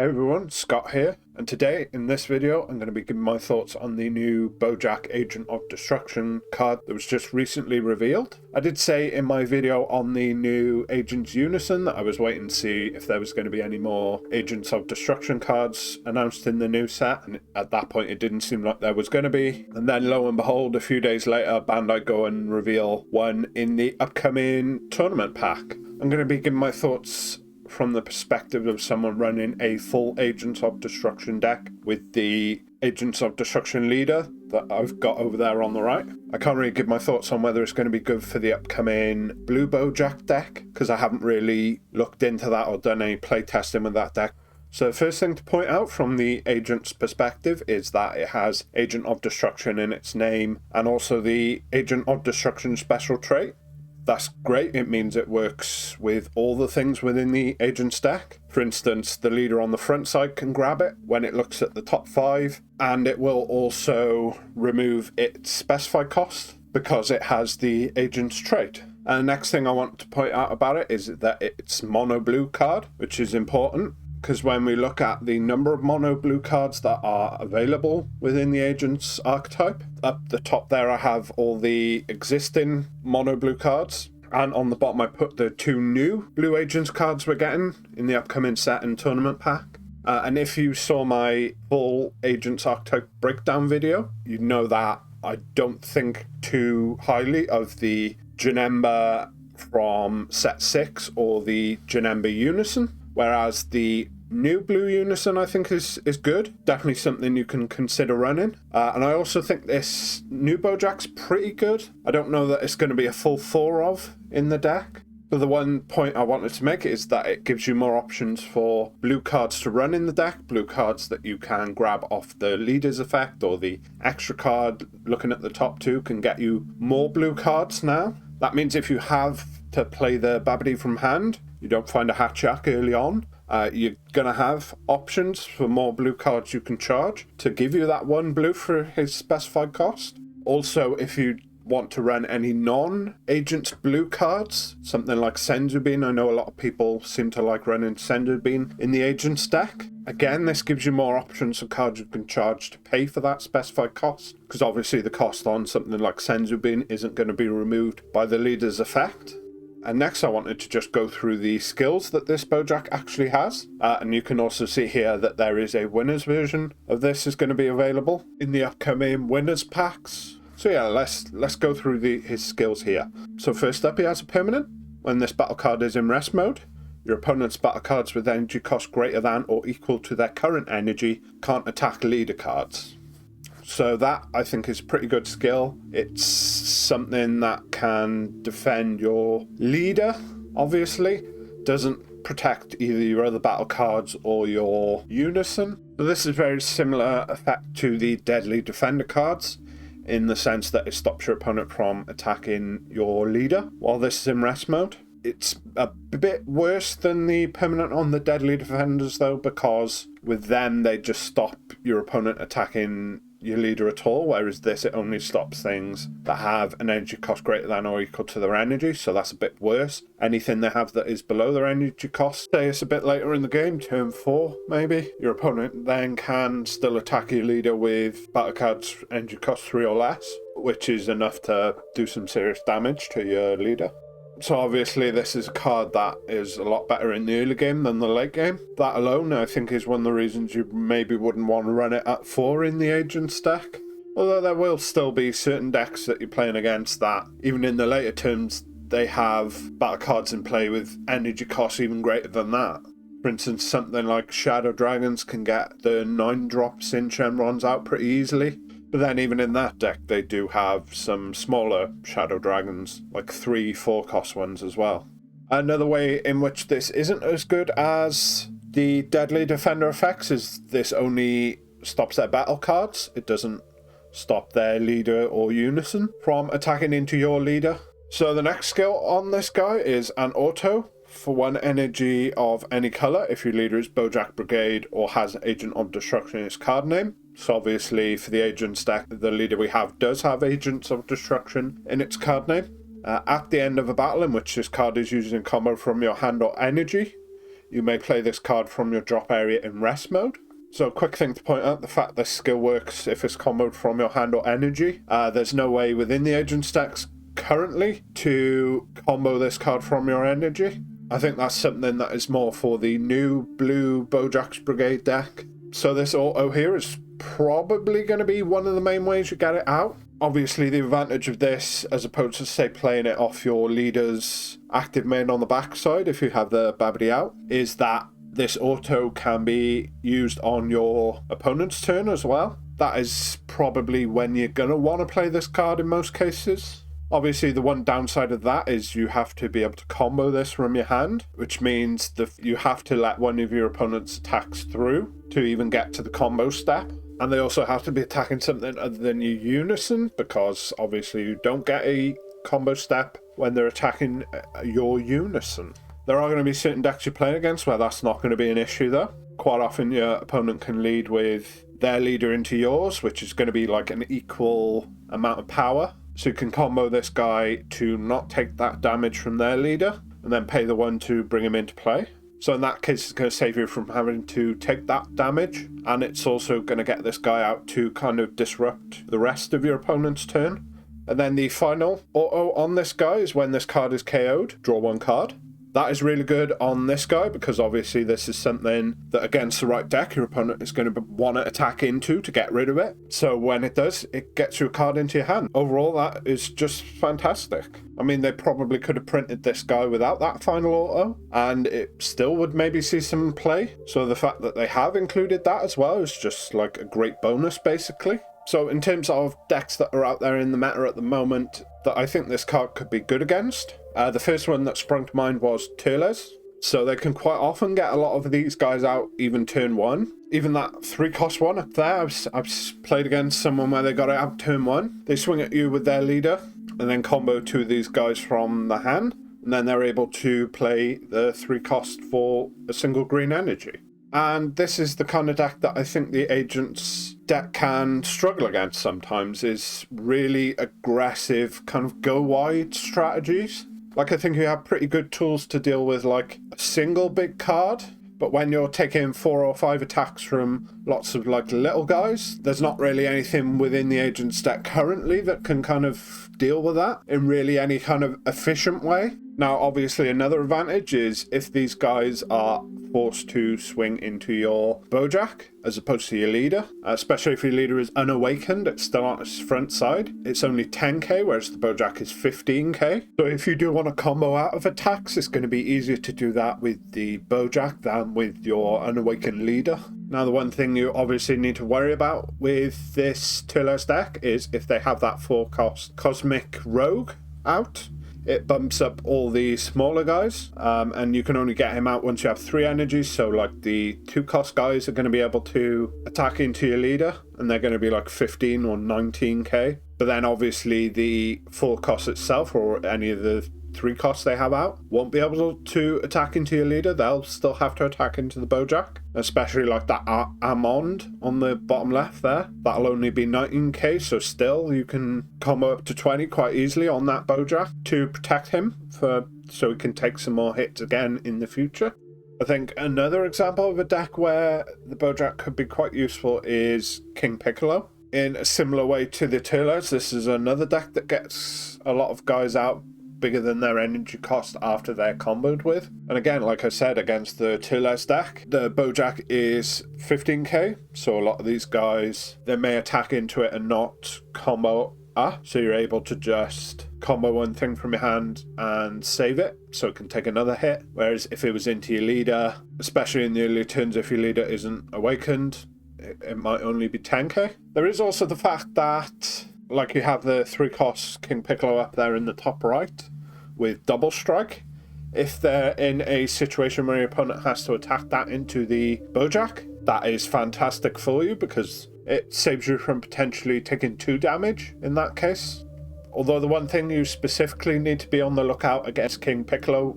Hey everyone, Scott here, and today in this video I'm going to be giving my thoughts on the new Boujack Agent of Destruction card that was just recently revealed. I did say in my video on the new Agents Unison that I was waiting to see if there was going to be any more Agents of Destruction cards announced in the new set, and at that point it didn't seem like there was going to be. And then lo and behold, a few days later Bandai go and reveal one in the upcoming tournament pack. I'm going to be giving my thoughts from the perspective of someone running a full Agents of Destruction deck with the Agents of Destruction leader that I've got over there on the right. I can't really give my thoughts on whether it's going to be good for the upcoming Blue Boujack deck, because I haven't really looked into that or done any play testing with that deck. So the first thing to point out from the Agent's perspective is that it has Agent of Destruction in its name and also the Agent of Destruction special trait. That's great. It means it works with all the things within the agent's deck. For instance, the leader on the front side can grab it when it looks at the top 5, and it will also remove its specified cost because it has the agent's trait. And the next thing I want to point out about it is that it's mono blue card, which is important, because when we look at the number of mono blue cards that are available within the agent's archetype, up the top there I have all the existing mono blue cards, and on the bottom I put the 2 new blue agents cards we're getting in the upcoming set and tournament pack. And if you saw my full agent's archetype breakdown video, you know that I don't think too highly of the Janemba from set 6 or the Janemba Unison. Whereas the new blue Unison I think is good. Definitely something you can consider running. And I also think this new Boujack's pretty good. I don't know that it's going to be a full 4 of in the deck. But the one point I wanted to make is that it gives you more options for blue cards to run in the deck. Blue cards that you can grab off the leader's effect, or the extra card looking at the top 2 can get you more blue cards now. That means if you have to play the Babidi from hand, you don't find a Hatchak early on, you're going to have options for more blue cards you can charge to give you that 1 blue for his specified cost. Also, if you want to run any non-agents blue cards, something like Senzubin, I know a lot of people seem to like running Senzubin in the agent's deck. Again, this gives you more options of cards you can charge to pay for that specified cost, because obviously the cost on something like Senzubin isn't going to be removed by the leader's effect. And next I wanted to just go through the skills that this Boujack actually has. And you can also see here that there is a winner's version of this is going to be available in the upcoming winners packs. So yeah, let's go through his skills here. So first up, he has a permanent. When this battle card is in rest mode, your opponent's battle cards with energy cost greater than or equal to their current energy can't attack leader cards. So that, I think, is a pretty good skill. It's something that can defend your leader, obviously. Doesn't protect either your other battle cards or your Unison. So this is very similar effect to the Deadly Defender cards, in the sense that it stops your opponent from attacking your leader while this is in rest mode. It's a bit worse than the permanent on the Deadly Defenders, though, because with them they just stop your opponent attacking your leader at all, whereas this, it only stops things that have an energy cost greater than or equal to their energy, so that's a bit worse. Anything they have that is below their energy cost, say it's a bit later in the game, turn 4 maybe, your opponent then can still attack your leader with battle cards energy cost 3 or less, which is enough to do some serious damage to your leader. So obviously this is a card that is a lot better in the early game than the late game. That alone, I think, is one of the reasons you maybe wouldn't want to run it at 4 in the agent's deck. Although there will still be certain decks that you're playing against that, even in the later terms, they have battle cards in play with energy costs even greater than that. For instance, something like Shadow Dragons can get the 9-drop Shenrons out pretty easily. But then even in that deck, they do have some smaller Shadow Dragons, like 3-4 cost ones as well. Another way in which this isn't as good as the Deadly Defender effects is this only stops their battle cards. It doesn't stop their leader or Unison from attacking into your leader. So the next skill on this guy is an auto. For 1 energy of any colour, if your leader is Boujack Brigade or has Agent of Destruction in its card name. So obviously for the agent's deck, the leader we have does have Agents of Destruction in its card name. At the end of a battle in which this card is used in combo from your hand or energy, you may play this card from your drop area in rest mode. So a quick thing to point out, the fact this skill works if it's comboed from your hand or energy. There's no way within the agent's decks currently to combo this card from your energy. I think that's something that is more for the new blue Boujack's Brigade deck. So this auto here is probably going to be one of the main ways you get it out. Obviously, the advantage of this, as opposed to, say, playing it off your leader's active main on the backside, if you have the Babidi out, is that this auto can be used on your opponent's turn as well. That is probably when you're going to want to play this card in most cases. Obviously, the one downside of that is you have to be able to combo this from your hand, which means that you have to let one of your opponent's attacks through to even get to the combo step. And they also have to be attacking something other than your unison, because obviously you don't get a combo step when they're attacking your unison. There are going to be certain decks you're playing against where that's not going to be an issue though. Quite often your opponent can lead with their leader into yours, which is going to be like an equal amount of power. So you can combo this guy to not take that damage from their leader and then pay the one to bring him into play. So in that case, it's going to save you from having to take that damage. And it's also going to get this guy out to kind of disrupt the rest of your opponent's turn. And then the final auto on this guy is when this card is KO'd, draw one card. That is really good on this guy because obviously this is something that against the right deck your opponent is going to want to attack into to get rid of it. So when it does, it gets you a card into your hand. Overall, that is just fantastic. I mean, they probably could have printed this guy without that final auto and it still would maybe see some play. So the fact that they have included that as well is just like a great bonus basically. So in terms of decks that are out there in the meta at the moment that I think this card could be good against, the first one that sprung to mind was Turles. So they can quite often get a lot of these guys out even turn one. Even that 3-cost one up there, I've played against someone where they got it out turn one. They swing at you with their leader and then combo two of these guys from the hand. And then they're able to play the 3-cost for a single green energy. And this is the kind of deck that I think the agent's deck can struggle against sometimes, is really aggressive kind of go wide strategies. Like I think you have pretty good tools to deal with like a single big card, but when you're taking 4 or 5 attacks from lots of like little guys, there's not really anything within the agent's deck currently that can kind of deal with that in really any kind of efficient way. Now, obviously, another advantage is if these guys are forced to swing into your Boujack as opposed to your leader, especially if your leader is unawakened, it's still on its front side. It's only 10k, whereas the Boujack is 15k. So if you do want to combo out of attacks, it's going to be easier to do that with the Boujack than with your unawakened leader. Now, the one thing you obviously need to worry about with this Turles deck is if they have that 4-cost Cosmic Rogue out, it bumps up all the smaller guys, and you can only get him out once you have 3 energies. So like the 2-cost guys are going to be able to attack into your leader and they're going to be like 15 or 19k. But then obviously the 4-cost itself or any of the 3 costs they have out won't be able to attack into your leader. They'll still have to attack into the Boujack, especially like that Amond on the bottom left there. That'll only be 19k, so still you can combo up to 20 quite easily on that Boujack to protect him so he can take some more hits again in the future. I think another example of a deck where the Boujack could be quite useful is King Piccolo. In a similar way to the Turles, this is another deck that gets a lot of guys out bigger than their energy cost after they're comboed with. And again, like I said, against the Turles deck, the Boujack is 15k, so a lot of these guys, they may attack into it and not combo up, so you're able to just combo one thing from your hand and save it, so it can take another hit. Whereas if it was into your leader, especially in the early turns, if your leader isn't awakened, it might only be 10k. There is also the fact that like you have the 3-cost King Piccolo up there in the top right with double strike. If they're in a situation where your opponent has to attack that into the Boujack, that is fantastic for you because it saves you from potentially taking 2 damage in that case. Although the one thing you specifically need to be on the lookout against King Piccolo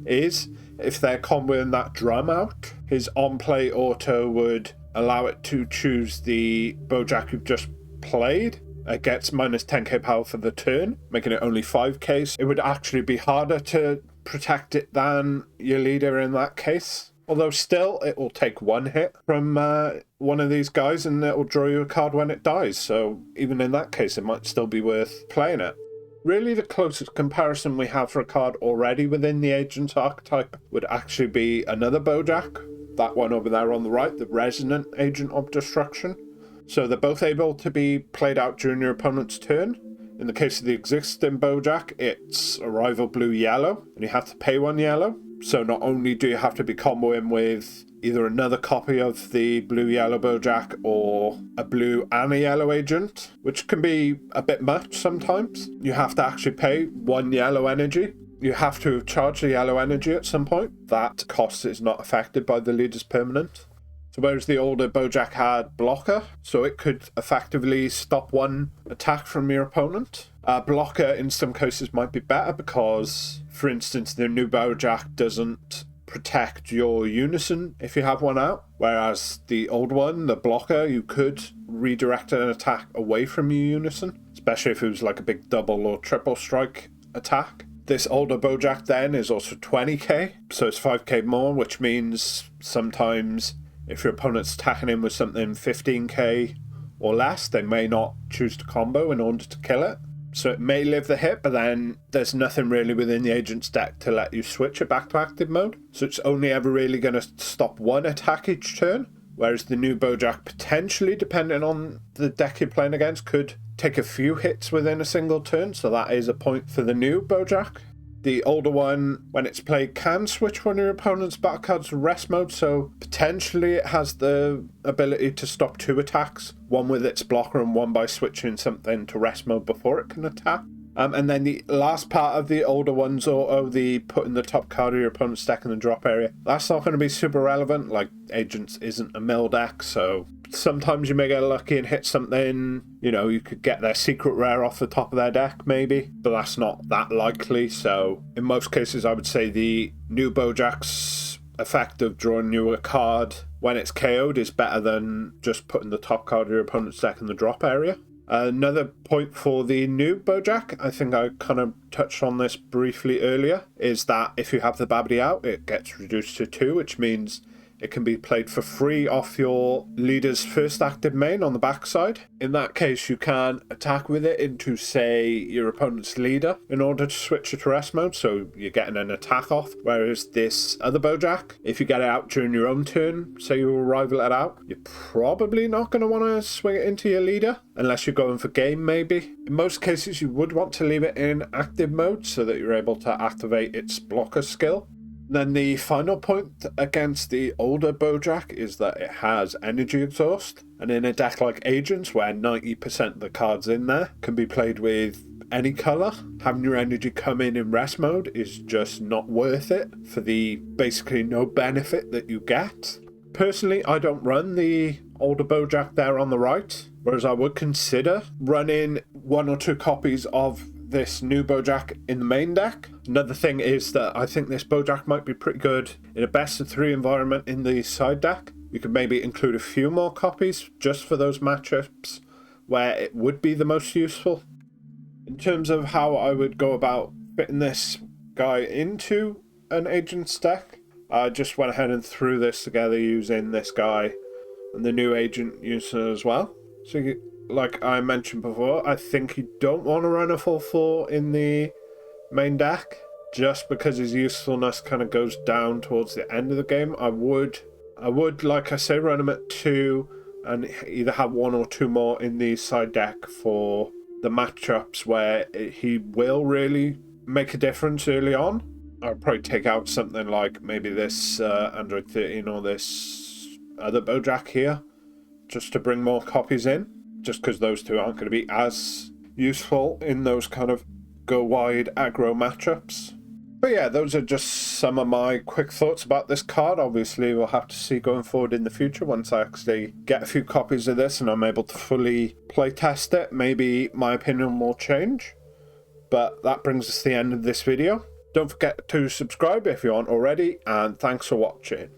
is if they're comboing that drum out, his on-play auto would allow it to choose the Boujack you've just played. It gets minus 10k power for the turn, making it only 5k. So it would actually be harder to protect it than your leader in that case. Although still, it will take one hit from one of these guys and it will draw you a card when it dies. So even in that case, it might still be worth playing it. Really, the closest comparison we have for a card already within the Agent archetype would actually be another Boujack. That one over there on the right, the Resonant Agent of Destruction. So they're both able to be played out during your opponent's turn. In the case of the existing Boujack, it's a rival blue-yellow, and you have to pay 1 yellow. So not only do you have to be comboing with either another copy of the blue-yellow Boujack or a blue and a yellow agent, which can be a bit much sometimes. You have to actually pay 1 yellow energy. You have to charge the yellow energy at some point. That cost is not affected by the leader's permanent. So whereas the older Boujack had blocker, so it could effectively stop 1 attack from your opponent. Blocker in some cases might be better because, for instance, the new Boujack doesn't protect your unison if you have 1 out. Whereas the old one, the blocker, you could redirect an attack away from your unison, especially if it was like a big double or triple strike attack. This older Boujack then is also 20k, so it's 5k more, which means sometimes if your opponent's attacking him with something 15k or less, they may not choose to combo in order to kill it. So it may live the hit, but then there's nothing really within the agent's deck to let you switch it back to active mode. So it's only ever really going to stop 1 attack each turn, whereas the new Boujack, potentially, depending on the deck you're playing against, could take a few hits within a single turn. So that is a point for the new Boujack. The older one, when it's played, can switch one of your opponent's battle cards to rest mode, so potentially it has the ability to stop 2 attacks, one with its blocker and one by switching something to rest mode before it can attack. And then the last part of the older ones, or the putting the top card of your opponent's deck in the drop area, that's not going to be super relevant. Like, Agents isn't a mill deck, so sometimes you may get lucky and hit something. You know, you could get their secret rare off the top of their deck, maybe, but that's not that likely. So in most cases, I would say the new Boujack's effect of drawing you a card when it's KO'd is better than just putting the top card of your opponent's deck in the drop area. Another point for the new Boujack, I think I kind of touched on this briefly earlier, is that if you have the Babidi out, it gets reduced to 2, which means it can be played for free off your leader's first active main on the backside. In that case, you can attack with it into, say, your opponent's leader in order to switch it to rest mode, so you're getting an attack off. Whereas this other Boujack, if you get it out during your own turn, say you rival it out, you're probably not going to want to swing it into your leader, unless you're going for game, maybe. In most cases, you would want to leave it in active mode so that you're able to activate its blocker skill. Then the final point against the older Boujack is that it has energy exhaust, and in a deck like Agents, where 90% of the cards in there can be played with any colour, having your energy come in rest mode is just not worth it for the basically no benefit that you get. Personally, I don't run the older Boujack there on the right, whereas I would consider running 1 or 2 copies of this new Boujack in the main deck. Another thing is that I think this Boujack might be pretty good in a best of 3 environment in the side deck. You could maybe include a few more copies just for those matchups where it would be the most useful. In terms of how I would go about fitting this guy into an Agent's deck, I just went ahead and threw this together using this guy and the new Agent user as well. So like I mentioned before, I think you don't want to run a full 4 in the main deck, just because his usefulness kind of goes down towards the end of the game. I would, like I say, run him at 2 and either have 1 or 2 more in the side deck for the matchups where he will really make a difference early on. I'll probably take out something like maybe this Android 13 or this other Boujack here, just to bring more copies in, just because those 2 aren't going to be as useful in those kind of go wide aggro matchups. But yeah, those are just some of my quick thoughts about this card. Obviously, we'll have to see going forward in the future once I actually get a few copies of this and I'm able to fully play test it. Maybe my opinion will change. But that brings us to the end of this video. Don't forget to subscribe if you aren't already, and thanks for watching.